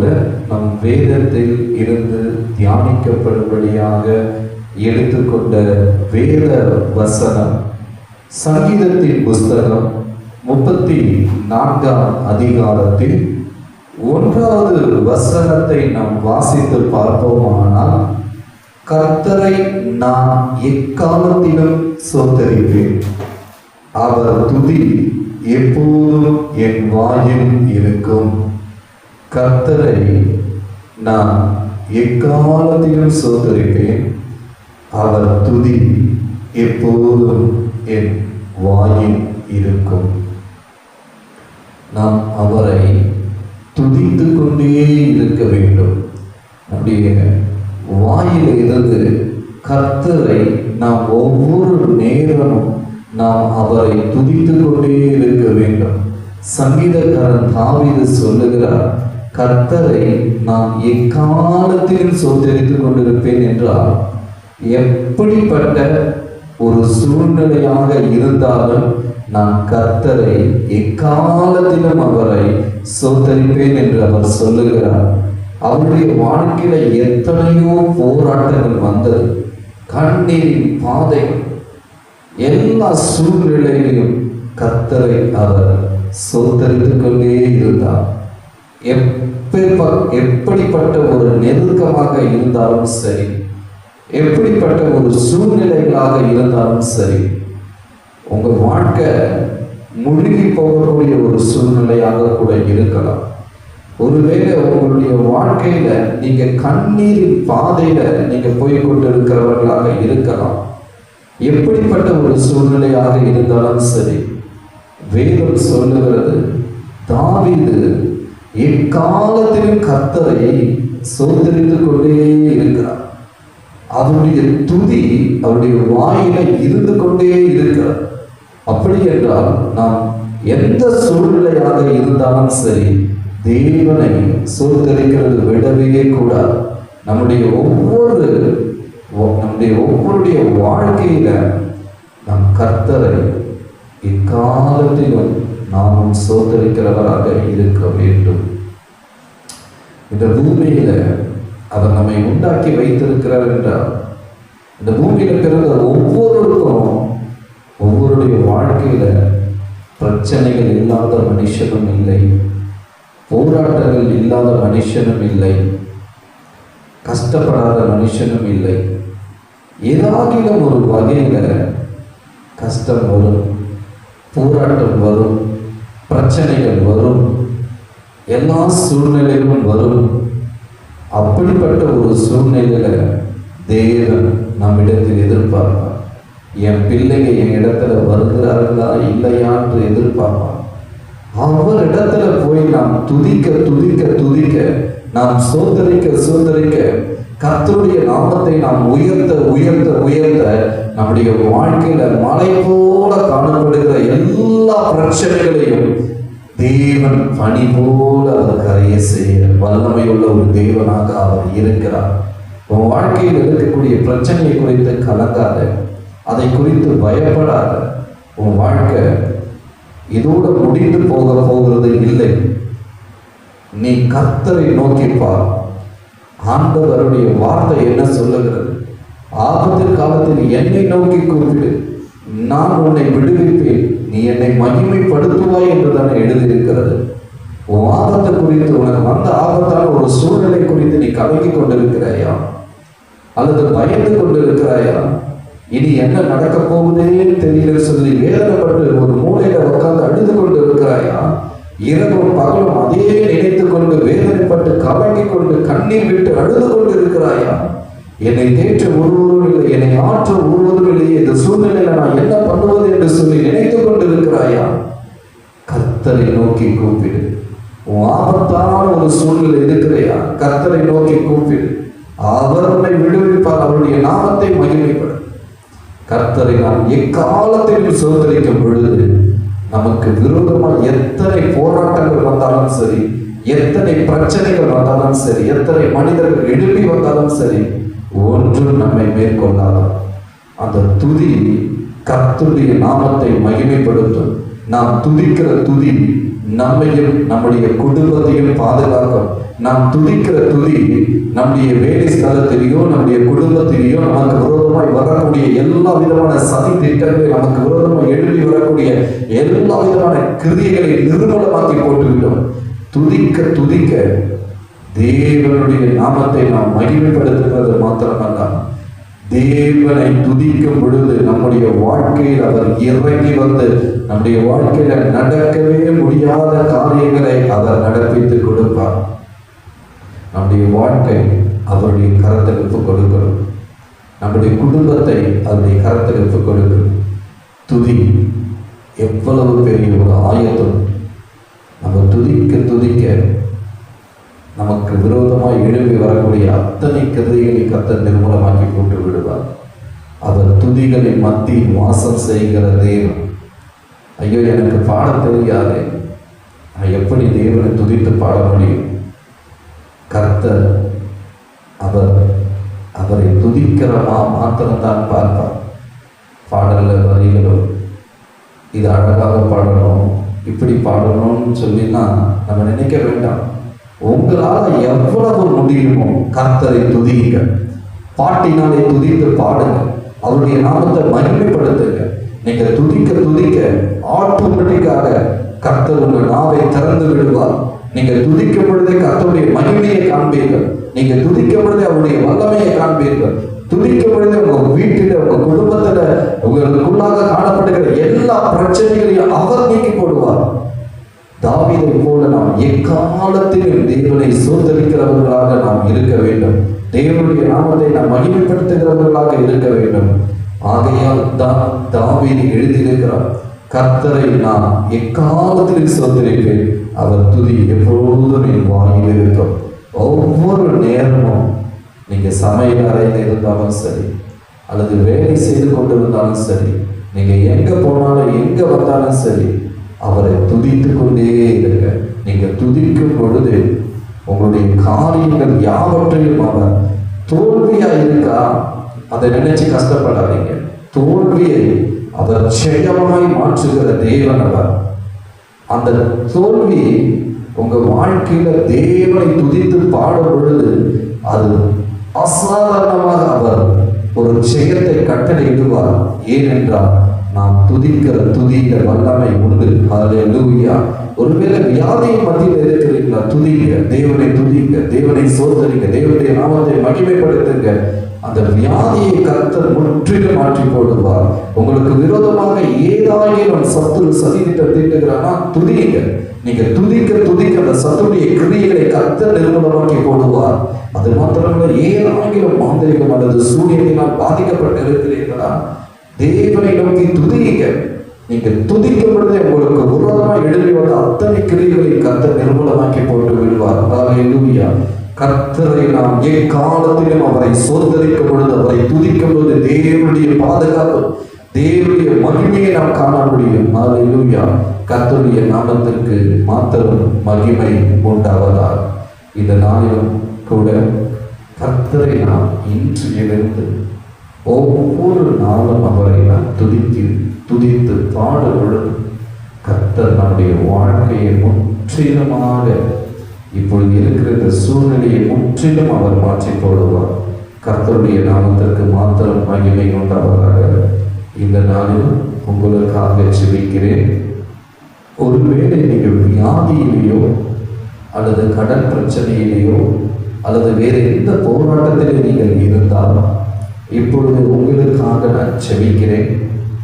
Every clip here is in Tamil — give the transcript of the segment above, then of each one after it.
கூட நம் வேதத்தில் இருந்து தியானிக்கப்படும்படியாக எடுத்துக்கொண்ட வேத வசனம் சங்கீதத்தின் புஸ்தகம் 34ஆம் அதிகாரத்தில் 1வது வசனத்தை நாம் வாசித்து பார்ப்போமானால், கர்த்தரை நான் எக்காலத்திலும் ஸ்தோத்தரிப்பேன், அவர் துதி எப்போதும் என் வாயில் இருக்கும். கர்த்தரை நான் எக்காலத்திலும் ஸ்தோத்தரிப்பேன், அவர் துதி எப்போதும் என் வாயில் இருக்கும். நாம் அவரை துதித்து கொண்டே இருக்க வேண்டும். நம்முடைய வாயில் இருந்து கர்த்தரை நாம் ஒவ்வொரு நேரமும் நாம் அவரை துதித்து கொண்டே இருக்க வேண்டும். சங்கீதக்காரன் தாவீது சொல்லுகிறார், கர்த்தரை நான் எக்காலத்திலும் ஸ்தோத்தரித்துக் கொண்டிருப்பேன் என்றால், எப்படிப்பட்ட ஒரு சூழ்நிலையாக இருந்தாலும் நான் கர்த்தரை எக்காலத்திலும் அவரை ஸ்தோத்தரிப்பேன் என்று அவர் சொல்லுகிறார். அவருடைய வாழ்க்கையில எத்தனையோ போராட்டங்கள் வந்தது, கண்ணீரின் பாதைகள், எல்லா சூழ்நிலையிலும் கர்த்தரை அவர் ஸ்தோத்தரித்துக் கொண்டே இருந்தார். எப்படிப்பட்ட ஒரு நெருக்கமாக இருந்தாலும் சரி, எப்படிப்பட்ட ஒரு சூழ்நிலைகளாக இருந்தாலும் சரி, உங்க வாழ்க்கை முழுகி போகக்கூடிய ஒரு சூழ்நிலையாக கூட இருக்கலாம். ஒருவேளை உங்களுடைய வாழ்க்கையில நீங்க கண்ணீரின் பாதையில நீங்க போய் கொண்டிருக்கிறவர்களாக இருக்கலாம். எப்படிப்பட்ட ஒரு சூழ்நிலையாக இருந்தாலும் சரி, வேதம் சொல்லுகிறது, தாவீது எக்காலத்திலும் கர்த்தரை ஸ்தோத்தரித்துக் கொண்டே இருக்கிறார். அவருடைய துதி அவருடைய வாயில இருந்து கொண்டே இருக்கிறார். அப்படி என்றால் நாம் எந்த சூழ்நிலையாக இருந்தாலும் சரி, தேவனை ஸ்தோத்தரிக்கிறது விடவே கூடாது. நம்முடைய ஒவ்வொருடைய வாழ்க்கையில நம் கர்த்தரை இக்காலத்திலும் நாம் ஸ்தோத்தரிக்கிறவராக இருக்க வேண்டும். இந்த பூமியில அவர் நம்மை உண்டாக்கி வைத்திருக்கிறார் என்றால், இந்த பூமியில பிறந்த ஒவ்வொருவருக்கும் ஒவ்வொருடைய வாழ்க்கையில பிரச்சனைகள் இல்லாத மனுஷனும் இல்லை, போராட்டங்கள் இல்லாத மனுஷனும் இல்லை, கஷ்டப்படாத மனுஷனும் இல்லை. ஏதாகிலும் ஒரு வகையில கஷ்டம் வரும், போராட்டம் வரும், பிரச்சனைகள் வரும், எல்லா சூழ்நிலைகளும் வரும். அப்படிப்பட்ட ஒரு சூழ்நிலையில தேவன் நம்மிடத்தில் எதிர்பார்ப்பார். என் பிள்ளைங்க என் இடத்துல வருகிறார்களா இல்லையா என்று எதிர்பார்ப்பார். அவர் இடத்துல போய் நாம் துதிக்க துதிக்க துதிக்க, நாம் ஸ்தோத்தரிக்க கர்த்தருடைய நாமத்தை நாம் உயர்த்த உயர்த்த உயர்த்த நம்முடைய வாழ்க்கையில மலை போல காணப்படுகிற எல்லா பிரச்சனைகளையும் தேவன் பனி போல அவர் கரைய செய்ய வல்லமையுள்ள ஒரு தேவனாக அவர் இருக்கிறார். உன் வாழ்க்கையில் இருக்கக்கூடிய பிரச்சனையை குறித்து கலங்காத, அதை குறித்து பயப்படாத. உன் வாழ்க்கை இதோடு முடிந்து போகிறது இல்லை. நீ கர்த்தரை நோக்கி பார். ஆண்டவருடைய வார்த்தை என்ன சொல்லுகிறது? ஆபத்து காலத்தில் என்னை நோக்கி கூப்பிடு, நான் உன்னை விடுவிப்பேன், நீ என்னை மகிமைப்படுத்துவாய் என்று தானே எழுதியிருக்கிறது. உன் ஆபத்தை குறித்து, உனக்கு வந்த ஆபத்தான ஒரு சூழ்நிலை குறித்து நீ கலங்கி கொண்டிருக்கிறாயா? அல்லது பயந்து கொண்டிருக்கிறாயா? இனி என்ன நடக்க போகுதே தெரியல சொல்லி வேதனைப்பட்டு ஒரு மூலையில உட்கார்ந்து அழுது கொண்டு இருக்கிறாயா? இரவும் பகலும் அதே நினைத்து கொண்டு வேதனைப்பட்டு கலங்கி கொண்டு கண்ணீர் விட்டு அழுது கொண்டு இருக்கிறாயா? என்னை தேற்ற ஒருவரும் இல்லை, என்னை ஆற்ற ஒருவரும் இல்லையே, இந்த சூழ்நிலையில நான் என்ன பண்ணுவது என்று சொல்லி நினைத்து கொண்டு இருக்கிறாயா? கர்த்தரை நோக்கி கூப்பிடு. உன் ஆபத்தான ஒரு சூழ்நிலை இருக்கிறையா? கர்த்தரை நோக்கி கூப்பிடு. அவர் உன்னை விடுவிப்பார், அவருடைய நாமத்தை மகிமைப்படும். கர்த்தரை நாம் எக்காலத்திலும் ஸ்தோத்தரிக்கும் பொழுது நமக்கு விரோதமாக எத்தனை போராட்டங்கள் வந்தாலும் சரி, எத்தனை பிரச்சனைகள் வந்தாலும் சரி, எத்தனை மனிதர்கள் எழுப்பி வந்தாலும் சரி, ஒன்றும் நம்மை மேற்கொள்ளாத அந்த துதி கர்த்தருடைய நாமத்தை மகிமைப்படுத்தும். நாம் துதிக்கிற துதி நம்மையும் நம்முடைய குடும்பத்தையும் பாதுகாக்கும். நாம் துதிக்கிற துதி நம்முடைய வேலை ஸ்தலத்திலேயோ நம்முடைய குடும்பத்திலேயோ நமக்கு விரோதமாய் வரக்கூடிய எல்லா விதமான சதி திட்டங்களை, நமக்கு விரோதமாய் எழுதி வரக்கூடிய எல்லா விதமான கிரியைகளை நிர்மூலமாக்கி போட்டுவிடும். துதிக்க துதிக்க தேவனுடைய நாமத்தை நாம் மகிமைப்படுத்துகிறது மாத்திரமல்ல, தேவனை துதிக்கும் பொழுது நம்முடைய வாழ்க்கையில் அவர் இறங்கி வந்து நம்முடைய வாழ்க்கையில நடக்கவே முடியாத காரியங்களை அவர் நடப்பித்துக் கொடுப்பார். நம்முடைய வாழ்க்கை அவருடைய கரத்தில் ஒப்புக் கொடுக்கணும். நம்முடைய குடும்பத்தை அவருடைய கரத்தில் ஒப்புக் கொடுக்கணும். துதி எவ்வளவு பெரிய ஒரு ஆயத்தம்! நம்ம துதிக்க துதிக்க நமக்கு விரோதமாய் எழுப்பி வரக்கூடிய அத்தனை கதைகளை கர்த்தர் நிர்மூலமாக்கி போட்டு விடுவார். அவர் துதிகளின் மத்தியில் வாசம் செய்கிற தேவன். ஐயோ, எனக்கு பாட தெரியாது, நான் எப்படி தேவனை துதித்து பாட முடியும்? கர்த்தர் அவரை துதிக்கிறமா மாத்திரம்தான் பார்ப்பார். பாடல்ல வரிகளோ இது அழகாக பாடணும், இப்படி பாடணும்னு சொல்லினா நம்ம நினைக்க வேண்டாம். உங்களால் எவ்வளவு முடியுமோ கர்த்தரை துதிங்க, பாட்டினாலே துதித்து பாடுங்க, அவருடைய நாமத்தை மகிமைப்படுத்துங்க. நீங்க துதிக்க துதிக்க ஆட்டோமேட்டிக்காக கர்த்தர் உங்கள் நாவை திறந்து விடுவார். நீங்க துதிக்கும் பொழுதே கர்த்தருடைய மகிமையை காண்பீர்கள். நீங்க துதிக்கும் பொழுதே அவருடைய வல்லமையை காண்பீர்கள். துதிக்கும் பொழுதே உங்க வீட்டில, உங்க குடும்பத்துல, உங்களுக்குள்ளாக காணப்படுகிற எல்லா பிரச்சனைகளையும் அவர் நீக்கி போடுவார். தாவீதை போல நாம் எக்காலத்திலும் தேவனை சோதரிக்கிறவர்களாக நாம் இருக்க வேண்டும். தேவனுடைய நாமத்தை நாம் மகிமைப்படுத்துகிறவர்களாக இருக்க வேண்டும். ஆகையால் தான் தாவீது எழுதியிருக்கிறார், கர்த்தரை நான் எக்காலத்திலும் சோதரிப்பேன், அவர் துதி எப்பொழுதும் என் வாயில் இருக்கும். ஒவ்வொரு நேரமும் நீங்க சமையல் அறையில் இருந்தாலும் சரி, அல்லது வேலை செய்து கொண்டு இருந்தாலும் சரி, நீங்க எங்க போனாலும் எங்க வந்தாலும் சரி, அவரை துதித்து கொண்டே இருங்க. நீங்க துதிக்கும் பொழுது உங்களுடைய காரியங்கள் யாவற்றையும் அவர் தோல்வியா இருக்கா அதை நினைச்சு கஷ்டப்படாதீங்க. தோல்வியை அவர் ஜெயமாய் மாற்றுகிற தேவன் அவர். அந்த தோல்வி உங்க வாழ்க்கையில தேவனை துதித்து பாடும் பொழுது அது அசாதாரணமாக அவர் ஒரு ஜெயத்தை கட்டளையிடுவார். ஏனென்றால் நாம் துதிக்கிற துதிக்க வல்லமை உண்டு. ஹல்லேலூயா. ஒருவேளை வியாதியின் மத்தியில் இருக்கிறீங்களா? துதிங்க, தேவனை துதிங்க, தேவனை சோதரிங்க, தேவனுடைய நாமத்தை மகிமைப்படுத்துங்க. அந்த வியாதியை கர்த்தர் முற்றிலும் மாற்றி போடுவார். உங்களுக்கு விரோதமாக ஏதாயிரம் சத்துரு சதித்திட்டம் தீட்டுகிறானா துதிங்க. நீங்க துதிக்க துதிக்க அந்த சத்துருடைய கிரியைகளை கர்த்தர் நிர்மூலமாக்கி போடுவார். அது மாத்திரமல்ல, ஏதாயிரம் மாந்திரிகம் அல்லது சூரியத்தினால் பாதிக்கப்பட்டு இருக்கிறீர்களா? தேவனை நோக்கி துதிங்க. நீங்க துதிக்கும் பொழுதே உங்களுக்கு விரோதமாக எழுதி வந்த அத்தனை கிரியைகளை கர்த்தர் நிர்மூலமாக்கி போட்டு விடுவார். ஹல்லேலூயா. கர்த்தரை நாம் எக்காலத்திலும் அவரை சோதரிக்கும் பொழுது, அவரை துதிக்கும் பொழுது தேவனுடைய பாதுகாப்பு, தேவனுடைய மகிமையை நாம் காண முடியும். ஹல்லேலூயா. கர்த்தருடைய நாமத்திற்கு மாத்திரம் மகிமை உண்டாவதால் இந்த நாளிலும் கூட கர்த்தரை நாம் இன்றிலிருந்து ஒவ்வொரு நாளும் அவரை நாம் துதித்து பாடும் பொழுது கர்த்தர் நம்முடைய வாழ்க்கையை முற்றிலுமாக, இப்பொழுது இருக்கிற இந்த சூழ்நிலையை முற்றிலும் அவர் மாற்றி போடுவார். கர்த்தருடைய நாமத்திற்கு மாத்திரம் மகிமை உண்டாவதாக. இந்த நாளில் உங்களுக்காக ஜெபிக்கிறேன். ஒருவேளை நீங்கள் வியாதியிலேயோ அல்லது கடன் பிரச்சனையிலேயோ அல்லது வேறு எந்த போராட்டத்திலே நீங்கள் இருந்தாலும் இப்பொழுது உங்களுக்காக நான் ஜெபிக்கிறேன்.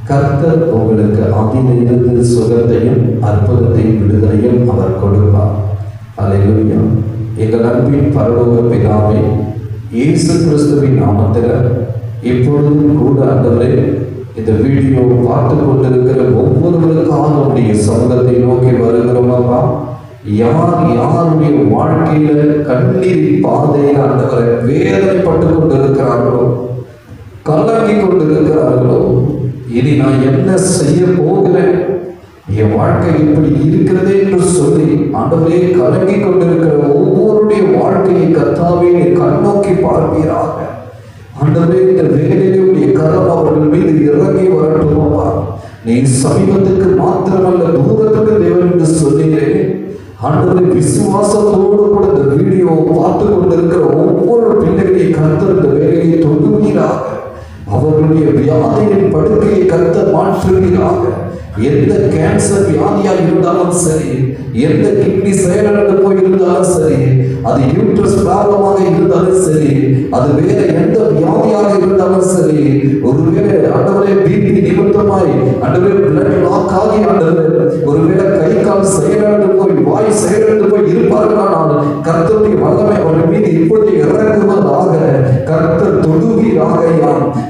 கர்த்தர் உங்களுக்கு அதிலிருந்து சுகத்தையும் அற்புதத்தையும் விடுதலையும் அவர் கொடுப்பார். ஹல்லேலூயா. எங்கள் அன்பின் பரலோக பிதாவே, இயேசு கிறிஸ்துவின் நாமத்தில் இப்பொழுதும் கூட ஆண்டவரே, இந்த வீடியோ பார்த்து கொண்டிருக்கிற ஒவ்வொருவருக்காக உடைய சமூகத்தை நோக்கி வருகிறோமா? யாருடைய வாழ்க்கையில கண்ணீரின் பாதையில் ஆண்டவரை வேதனைப்பட்டு கொண்டிருக்கிறார்களோ, கலங்கி கொண்டிருக்கிறார்களோ, இனி நான் என்ன செய்ய போகிறேன், என் வாழ்க்கை இப்படி இருக்கிறதே என்று சொல்லி ஆண்டவரே கலங்கி கொண்டிருக்கிற ஒவ்வொருடைய வாழ்க்கையை கர்த்தாவே கண்ணோக்கி பார்ப்பீராக. ஆண்டவரே, இந்த வேலையிலே உடைய கரம் அவர்கள் மீது இறங்கி வரட்டுமா? நீ சமீபத்துக்கு மாத்திரமல்ல தூரத்துக்கு தேவன் என்று சொன்னீரே. ஆண்டவரே, விசுவாசத்தோடு கூட இந்த வீடியோ பார்த்து கொண்டிருக்கிற ஒவ்வொரு பிள்ளைகளையும் கர்த்தர் இந்த வேலையை தொடுவீராக. அவர்களுடைய வியாதியின் படுக்கையை கர்த்தர் மாற்றுவீராக. எந்த கேன்சர் வியாதியா இருந்தாலும் சரி, எந்த கிட்னி செயலிழந்து போயிருந்தாலும் சரி, அது யூட்ரஸ் ப்ராப்ளமாக இருந்தாலும் சரி, அது வேற எந்த வியாதியாக இருந்தாலும் சரி, ஒருவேளை ஆண்டவரே பிபி நிமித்தமாய் ஆண்டவரே பிளட் லாக் ஆகி ஆண்டவரே ஒருவேளை கை கால் செயலிழந்து போய் வாய் செயலிழந்து போய் இருப்பார்களானால் கர்த்தருடைய வல்லமை அவர்கள் மீது இப்பொழுது இறங்குவதாக. கர்த்தர் தொடுவீராக.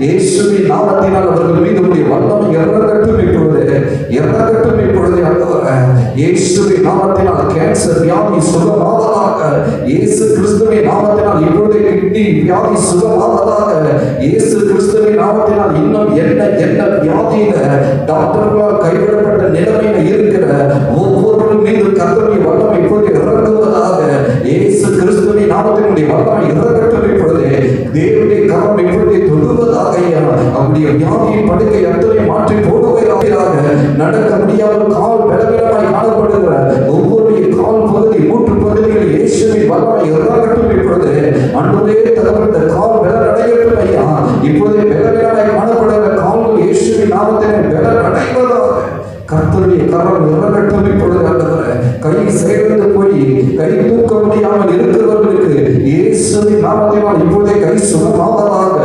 இயேசுவின் நாமத்தினால் அவர்கள் மீது வல்லமை இறங்கட்டும் இப்பொழுது, இறங்கட்டும் இப்பொழுது ஆண்டவரே. இயேசுவின் நாமத்தினால் கேன்சர் வியாதி சுகமாவதாக. இயேசு கிறிஸ்துவின் நாமத்தினால் இப்பொழுது கிட்னி வியாதி சுகமாவதாக. இயேசு கிறிஸ்துவின் நாமத்தினால் இன்னும் என்ன என்ன வியாதியில டாக்டர்களால் கைவிடப்பட்ட நிலைமையில இருக்கிற ஒவ்வொருவரும் மீது கர்த்தருடைய வல்லமை இப்பொழுது இறங்குவதாக. இயேசு கிறிஸ்துவின் நாமத்தினுடைய வல்லமை இறங்கட்டும் இப்பொழுது. தேவனுடைய கரம் இப்பொழுது தொடுவதாக. அவருடைய வியாதியின் படுக்கை அத்தனை மாற்றி போடுவதாக. நடக்க முடியாத கால் பலவீனமாய் காணப்படுகிற ஒவ்வொருடைய கால் பகுதி மூன்று பகுதிகள் இயேசுவின் வல்லமை இறங்கட்டும் இப்பொழுது. ஆண்டவரே, தகவல் கால் பலனடையட்டும் ஐயா. இப்பொழுதே பலவீனமாய் காணப்படுகிற கால்கள் இயேசுவின் நாமத்திலே பலனடைவதாக. கர்த்தருடைய கரம் இறங்கட்டும் இப்பொழுது ஆண்டவரே. கை செயலிழந்து போய் கை தூக்க முடியாமல் இருக்கிறவர்களுக்கு இயேசுவின் நாமத்தினால் இப்பொழுதே கை சுகமாவதாக.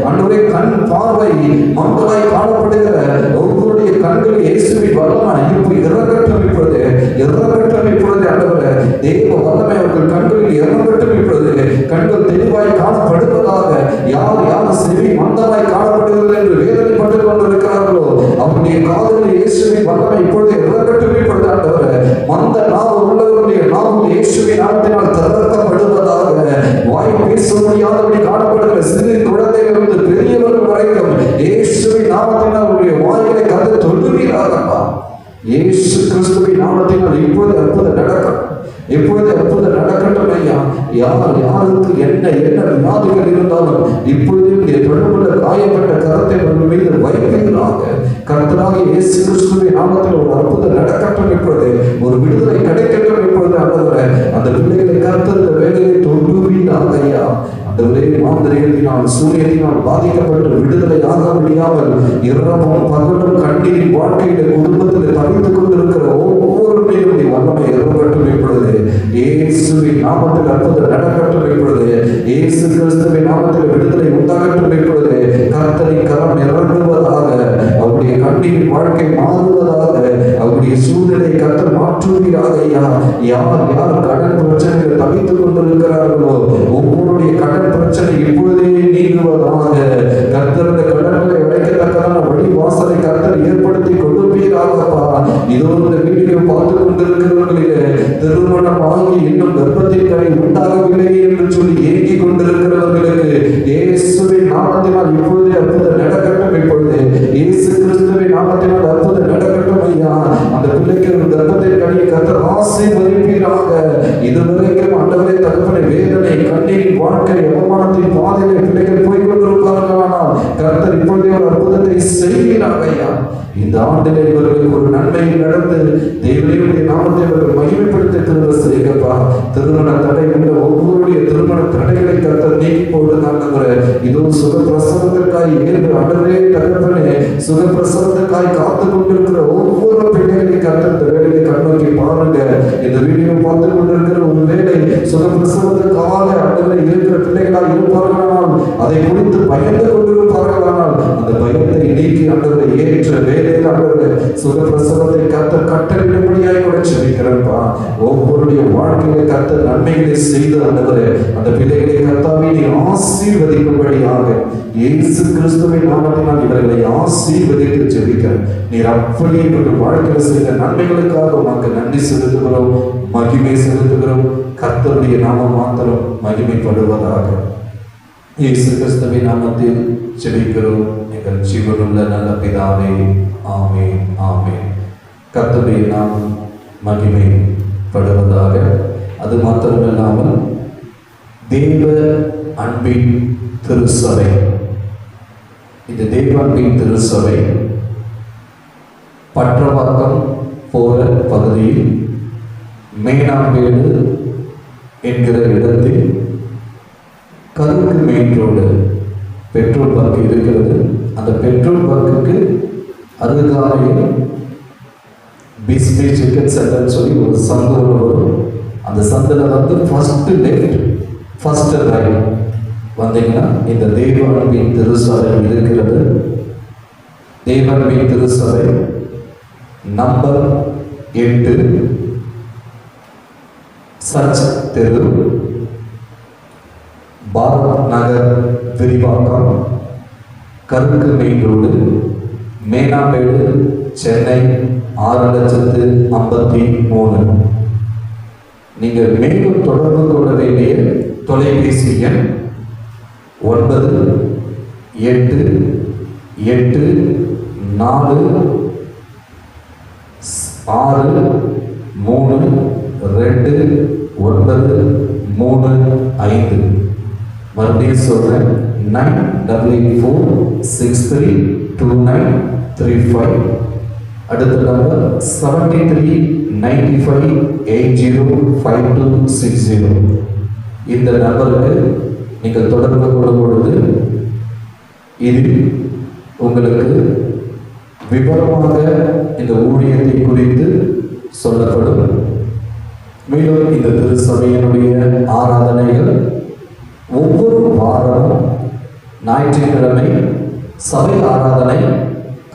ஆண்டவரே, கண் பார்வை மங்களாய் காணப்படுகிற ஒவ்வொருடைய கண்கள் இயேசுவின் வல்லமை இப்போ இறங்கட்டும் இப்பொழுது, இறங்கட்டும் இப்பொழுது ஆண்டவரே. தேவ வல்லமை அவர்கள் கண்களில் இறங்கட்டும் இப்பொழுது. கண்கள் தெளிவாய் காணப்படுவதாக. யார் யார் செவி மந்தமாய் காணப்படுகிறது என்று வேதனைப்பட்டுக் கொண்டிருக்கிறார்களோ அவருடைய காதுகளில் இயேசுவின் வல்லமை இப்பொழுது இறங்கட்டும் இப்பொழுது ஆண்டவரே. மந்த நாவு உள்ளவர்களுடைய நாவு இயேசுவின் நாமத்தினால் திறக்கப்படுவதாக. வாய் பேச முடியாதபடி காணப்படுகிற சிறு குழந்தைகளிலிருந்து பெரியவர்கள் வரைக்கும் இயேசுவின் நாமத்தினால் அவருடைய வாய்களை கதை தொடுவீராகப்பா. இயேசு கிறிஸ்துவின் நாமத்தினால் இப்பொழுது அற்புதம் நடக்கும், இப்பொழுது அற்புதம் நடக்கட்டும் ஐயா. யார் யாருக்கு என்ன என்ன வியாதிகள் இருந்தாலும் இப்பொழுது தொடர்புள்ள காயப்பட்ட கரத்தை அவர்கள் மீது வைப்பீராக. கர்த்தராகிய இயேசு கிறிஸ்துவின் நாமத்தில் ஒரு அற்புதம் நடக்கட்டும் இப்பொழுது. ஒரு விடுதலை கிடைக்கட்டும் இப்பொழுது ஆண்டவரே. அந்த பிள்ளைகளை கர்த்தர் இந்த வேலையை தொடுவீராக ஐயா. ஒரே மாந்திரிகத்தினால் சூரியத்தினால் பாதிக்கப்பட்டு விடுதலை ஆக முடியாமல் இரவும் பகலும் கண்ணீரின் வாழ்க்கையில குடும்பத்தில் தவித்துக் கொண்டிருக்கிற ஒவ்வொரு மீதும் வல்லமை இறங்கட்டும் இப்பொழுது. இயேசுவின் நாமத்தில் அற்புதம் நடக்கட்டும் இப்பொழுது. இயேசு கிறிஸ்துவின் நாமத்தில் விடுதலை உண்டாகட்டும் இப்பொழுது. கர்த்தரின் கரம் இறங்குவதாக. அவருடைய கண்ணீரின் வாழ்க்கை மாறுவதாக. அவருடைய சூழ்நிலை கர்த்தர் மாற்றுவீராக ஐயா. யார் யார் கடன் பிரச்சனைகள் தவித்துக் கொண்டிருக்கிறார்களோ ஒவ்வொருடைய கடன் பிரச்சனை இப்பொழுதே நீங்குவதாக. கர்த்தர் இந்த கடன்களை அடைக்கத்தக்கதான வழி வாசலை கர்த்தர் ஏற்படுத்தி கொடுப்பீராகப்பா. இதோ இந்த வீடியோ பார்த்து கொண்டிருக்கிறவர்களிலே திருமணம் ஆகி இன்னும் கர்ப்பத்தின் கனி உண்டாகவில்லை என்று சொல்லி ஏங்கிக் கொண்டிருக்கிறவர்களுக்கு இயேசுவின் நாமத்தினால் இப்பொழுதே அற்புதம் நடக்கட்டும் இப்பொழுது. இயேசு கிறிஸ்துவின் நாமத்தினால் அற்புதம் நடக்கட்டும் ஐயா. அந்த பிள்ளைக்கு ஒரு கர்ப்பத்தின் கனியை கர்த்தர் ஆசீர்வதிப்பீராக. இதுவரைக்கும் ஆண்டவரே தகப்பனை வேதனை கண்ணீரின் வாழ்க்கை அவமானத்தின் பாதையிலே பிள்ளைகள் போய்கொண்டிருப்பார்களானால் கர்த்தர் இப்பொழுதே ஒரு அற்புதத்தை செய்கிறார் ஐயா. இந்த ஆண்டிலே இவர்களுக்கு ஒரு நன்மை நடந்து தேவனுடைய நாமத்தை இவர்கள் மகிமைப்படுத்த திரும்ப செய்யப்பா. திருமண தடை உள்ள ஒவ்வொருடைய திருமண தடைகளை கர்த்தர் நீக்கி போடுகிறாங்க. இதோ சுகப்பிரசவத்திற்காய் ஏற்று அடவே தகப்பனே சுகப்பிரசவத்திற்காய் காத்து கொண்டிருக்கிற ஒவ்வொரு பிள்ளைகளை கர்த்தர் இந்த வேலையை கண்ணோக்கி பாருங்க. இந்த வீடியோ பார்த்து கொண்டிருக்கிற ஒரு வேலை சுகப்பிரசவத்திற்காக அடவே இருக்கிற பிள்ளைகளால் இருப்பார்களானால் அதை குறித்து பயந்து கொண்டிருப்பார்களானால் அந்த பயத்தை நீக்கி அடவை ஏற்ற வேலையில் அடவே சுகப்பிரசவத்தை கர்த்தர் கட்டளையிடும்படியாய் கூட செபிக்கிறப்பா. ஒவ்வொருடைய வாழ்க்கையை கர்த்தர் நன்மைகளை செய்து அண்டவரே அந்த பிள்ளைகளை கர்த்தாவே நீ ஆசீர்வதிக்கும்படியாக இயேசு கிறிஸ்துவின் நாமத்தினால் இவர்களை ஆசீர்வதித்து ஜெபிக்கிறேன். நீர் அப்படியே இவர்கள் வாழ்க்கையில் செய்த நன்மைகளுக்காக உனக்கு நன்றி செலுத்துகிறோம், மகிமை செலுத்துகிறோம். கர்த்தருடைய நாமம் மாத்திரம் மகிமைப்படுவதாக. இயேசு கிறிஸ்துவின் நாமத்தில் ஜெபிக்கிறோம் எங்கள் ஜீவனுள்ள நல்ல பிதாவே. ஆமென், ஆமென். கர்த்தருடைய நாமம் மகிமைப்படுவதாக. அது மாத்திரமில்லாமல் தேவ அன்பின் திருச்சபை, இந்த தேவ அன்பின் திருச்சபை பற்றவாக்கம் போற பகுதியில் மேனாம்பேடு என்கிற இடத்தில் கருக்கு மெயின் ரோடு பெட்ரோல் பங்க் இருக்கிறது. அந்த பெட்ரோல் பங்குக்கு அருகாமையில் பிஸ்மி சிக்கன் சென்டர் சொல்லி ஒரு சந்து ஒன்று வரும். அந்த சந்தில் வந்து ஃபர்ஸ்ட் லெஃப்ட் ஃபர்ஸ்ட் ரைட் வந்தீங்கன்னா இந்த தெய்வ அன்பின் திருசபை இருக்கிறது. தெய்வ அன்பின் திருசபை நம்பர் 8 சர்ச் தெரு, பாரத் நகர், விரிவாக்கம், கருக்கு மெயின் ரோடு, மேனாம்பேடு, சென்னை 6,53,000. நீங்கள் மேலும் தொடர்பு கொள்ள வேண்டிய தொலைபேசி எண் 984632935. மறுபடியும் சொல்றேன், 9846329335. அடுத்த நம்பர் 7395805260. இந்த நம்பருக்கு நீங்கள் தொடர்பு கொள்ளும் பொழுது இதில் உங்களுக்கு விவரமாக இந்த ஊழியத்தை குறித்து சொல்லப்படும். மேலும் இந்த திருச்சபையினுடைய ஆராதனைகள் ஒவ்வொரு வாரமும் ஞாயிற்றுக்கிழமை சபை ஆராதனை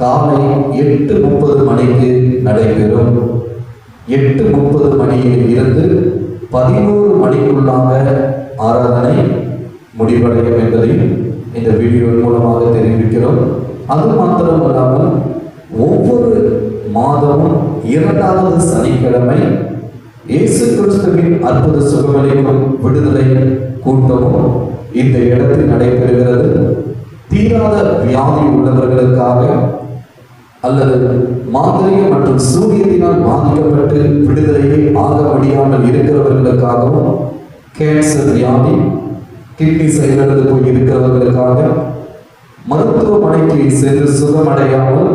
காலை 8:30 மணிக்கு நடைபெறும். 8:30 மணியில் இருந்து 11 மணிக்குள்ளாக ஆராதனை முடிவடையும் என்பதை இந்த வீடியோ மூலமாக தெரிவிக்கிறோம். அது மாத்திரமல்லாமல் ஒவ்வொரு மாதமும் 2வது சனிக்கிழமை இயேசு கிறிஸ்துவின் அற்புத சுகமளிக்கும் விடுதலை கூட்டமும் இந்த இடத்தில் நடைபெறுகிறது. தீராத வியாதி உள்ளவர்களுக்காக அல்லது மாந்திரிகம் மற்றும் சூரியத்தினால் பாதிக்கப்பட்டு விடுதலையை ஆக முடியாமல் இருக்கிறவர்களுக்காகவும், கேன்சர் வியாதி, கிட்னி செயலிழந்து போய் இருக்கிறவர்களுக்காக, மருத்துவமனைக்கு சென்று சுகமடையாமல்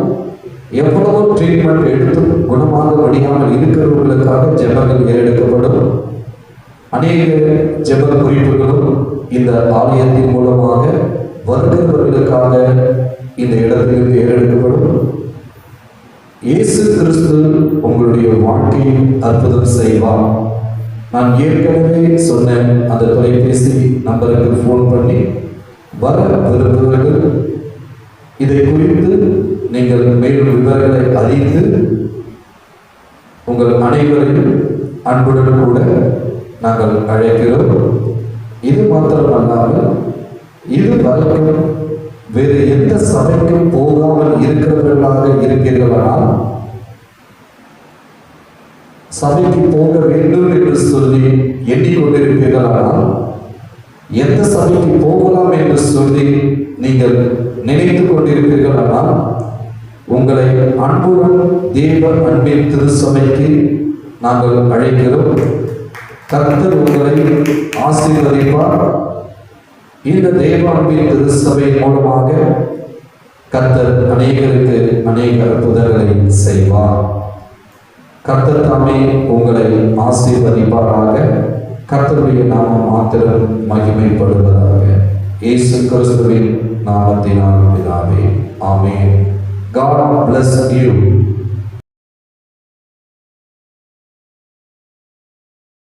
எவ்வளவோ ட்ரீட்மெண்ட் எடுத்து குணமாக முடியாமல் இருக்கிறவர்களுக்காக ஜெபங்கள் ஏறெடுக்கப்படும். அநேக ஜெப குறிப்புகளும் இந்த ஆலயத்தின் மூலமாக வருகிறவர்களுக்காக இந்த இடத்திலிருந்து ஏறெடுக்கப்படும். இயேசு கிறிஸ்து உங்களுடைய வாழ்க்கையில் அற்புதம் செய்வார். நான் ஏற்கனவே சொன்ன அந்த தொலைபேசி நம்பருக்கு ஃபோன் பண்ணி வர விரும்புவர்கள் இதை குறித்து நீங்கள் மேலும் விவரங்களை அறிந்து உங்கள் அனைவரையும் அன்புடன் கூட நாங்கள் அழைக்கிறோம். இது மாத்திரமல்லாமல் இது வரைக்கும் வேறு எந்த சபைக்கும் போகாமல் இருக்கிறவர்களாக இருக்கிறீர்களானால், சபைக்கு போக வேண்டும் என்று சொல்லி எண்ணிக்கொண்டிருப்பீர்களானால், எந்த சபைக்கு போகலாம் என்று சொல்லி நீங்கள் நினைத்துக் கொண்டிருப்பீர்களானால், உங்களை அன்புடன் தேவ அன்பின் திருச்சபைக்கு நாங்கள் அழைக்கிறோம். கர்த்தர் உங்களை ஆசீர்வதிப்பார். இந்த தேவ அன்பின் திருச்சபை மூலமாக கர்த்தர் அநேகருக்கு அநேக அற்புதங்களை செய்வார். கர்த்தர் தாமே உங்களை ஆசீர்வதிப்பாராக. கர்த்தருடைய நாமம் மாத்திரம் மகிமைப்படுவதாக. இயேசு கிறிஸ்துவின் நாமத்தினால் பிதாவே, ஆமென். God bless you.